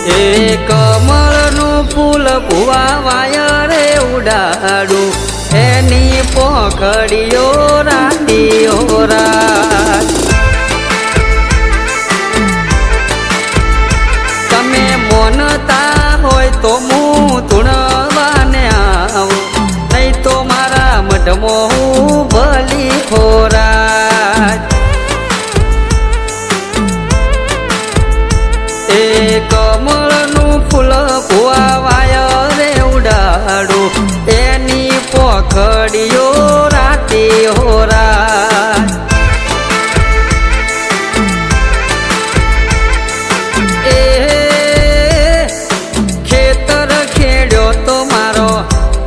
એ કમળનું ફૂલ ભુવા વાયરે ઉડાડું એની પોખડીઓ રાતીઓ રાત તમે મોનતા હોય તો હું ધૂણવાને આવું નહીં તો મારા મઢમાં હું ભલી ખોરાક એ કમળનું ફૂલ ભુવા વાયરે ઉડાડું એની પોખડીઓ રાતી હોરા એ ખેતર ખેડ્યો તો મારો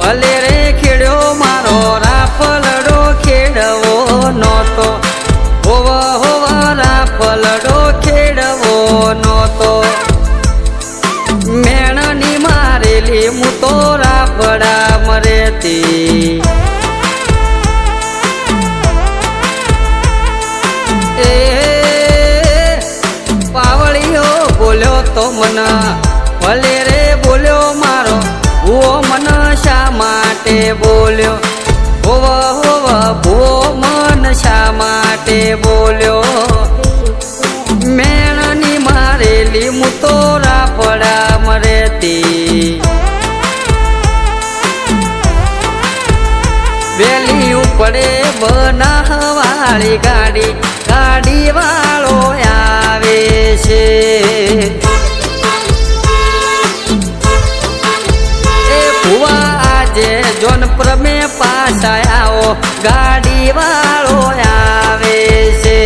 ભલે રે ખેડ્યો મારો રાફલડો ખેડવો નહોતો હોવા હોવા રાફલડો ખેડવો નહોતો મેણની મારેલી હું તો રાફડા મરેતી એ પાવળીઓ બોલ્યો તો મન ભલે રે બોલ્યો મારો ભૂવો મન શા માટે બોલ્યો હોવા હોવા ભૂવો મન શા માટે બોલ્યો મેણની મારેલી હું તો રાફડા મરેતી વેલી ઉપડે બનાવાળી ગાડી ગાડી વાળો આવે છે એ ભુવા આજે જોનપુર મેં પાછા આવો ગાડી વાળો આવે છે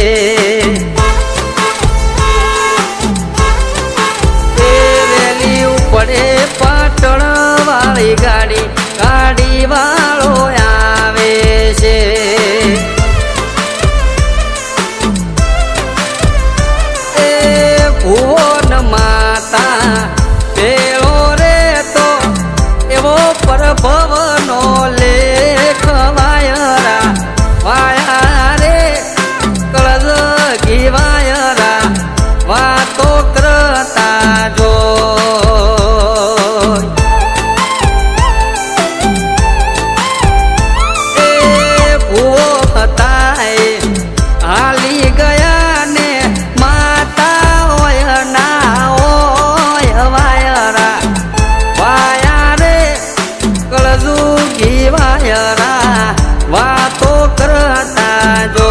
પડે પાટણ વાળી ગાડી ગાડી વાળો આવે છે એ ભુવન માતા પેલો રે તો એવો પરભવનો લેખ વાયરા વાયા રે કળજગી વાયરા વાતો કરતા જો હાલી ગયા ને માતા હોય ના હોય વાયરા વાયા રે કળજુગી વાયરા વાતો કરતા જો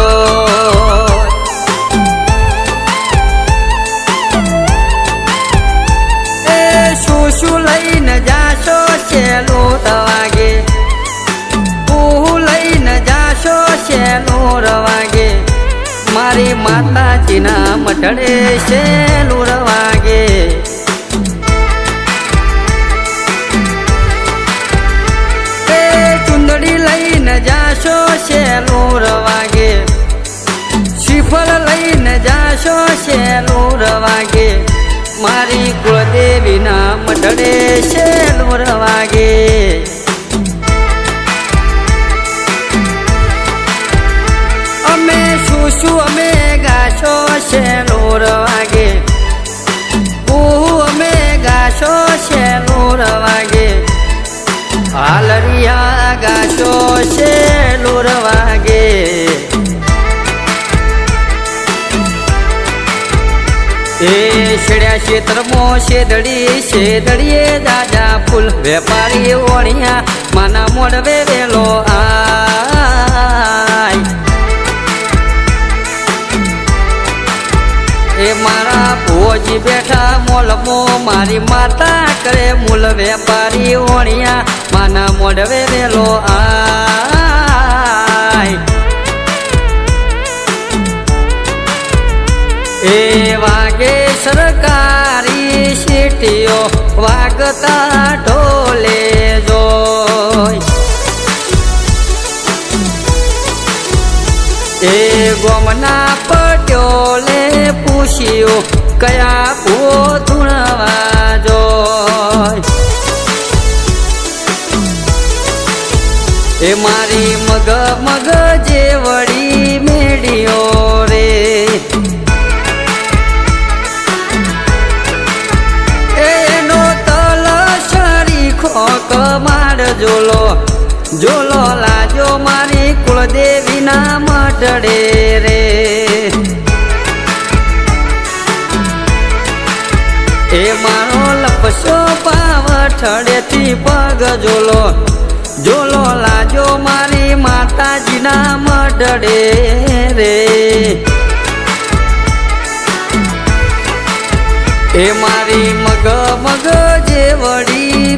એ શું લઈને જાશો છેલ્લું વાગે લઈને જાશો છેલ્લું વાગે મારી માતાજીના મઢડે છેલ્લું વાગે એ ચુંદડી લઈને જાશો છેલ્લું વાગે શ્રીફળ લઈને જાશો છેલ્લું વાગે મારી કુળદેવીના મઢડે છેલ્લું વાગે અમે ગાશો છેલ્લું વાગે અમે ગાશો છેલ્લું વાગે હાલરિયા ગાશો છેલ્લું વાગે એ છેડ્યા ક્ષેત્રમાં શેદડીએ દાદા ફૂલ વેપારી ઓણિયા માના મોડવે વેલો આય એ મારા ભોજી બેઠા મોલમો મારી માતા કરે મૂલ વેપારી ઓણિયા માના મોઢવે વેલો આય એ વાગે સરકારી સીટીઓ વાગતા ઢોલે જોય એ ગોમના પટ્યોલે પૂછ્યું કયા ભૂવો ધૂણવા જોય એ મારી મગ જેવડી મેડીઓ રે એ જોલો લાજો મારી કુળદેવીના મઢડે રે. એ મારો લપસો પાવઠડેથી પગ જોલો લાજો મારી માતાજીના મઢડે રે. એ મારી મગ જેવડી